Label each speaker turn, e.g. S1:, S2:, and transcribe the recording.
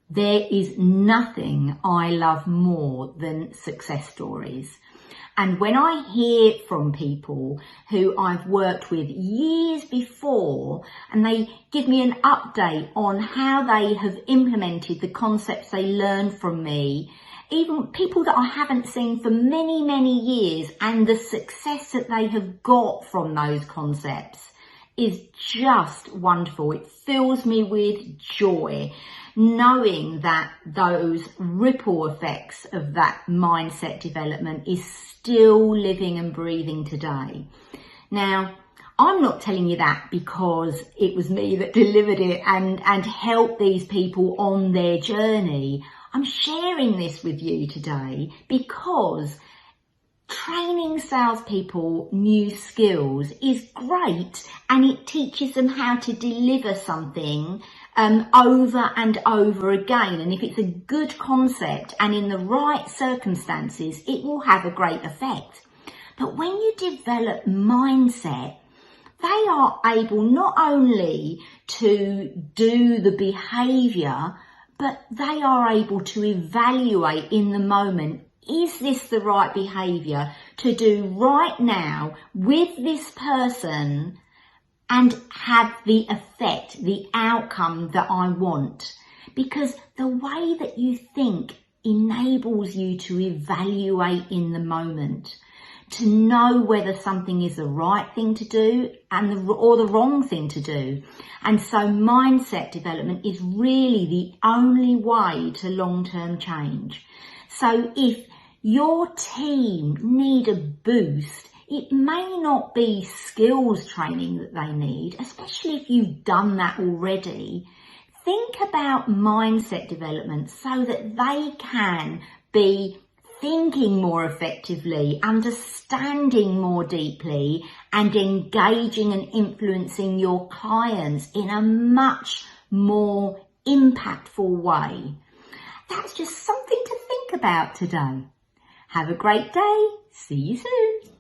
S1: There is nothing I love more than success stories. And when I hear from people who I've worked with years before and they give me an update on how they have implemented the concepts they learned from me, even people that I haven't seen for many, many years, and the success that they have got from those concepts is just wonderful. It fills me with joy knowing that those ripple effects of that mindset development is still living and breathing today. Now, I'm not telling you that because it was me that delivered it and helped these people on their journey. I'm sharing this with you today because training salespeople new skills is great, and it teaches them how to deliver something over and over again. And if it's a good concept and in the right circumstances, it will have a great effect. But when you develop mindset, they are able not only to do the behavior, but they are able to evaluate in the moment, is this the right behavior to do right now with this person and have the effect, the outcome that I want? Because the way that you think enables you to evaluate in the moment, to know whether something is the right thing to do or the wrong thing to do. And so mindset development is really the only way to long-term change. So if your team need a boost, it may not be skills training that they need, especially if you've done that already. Think about mindset development so that they can be thinking more effectively, understanding more deeply, and engaging and influencing your clients in a much more impactful way. That's just something to think about today. Have a great day. See you soon.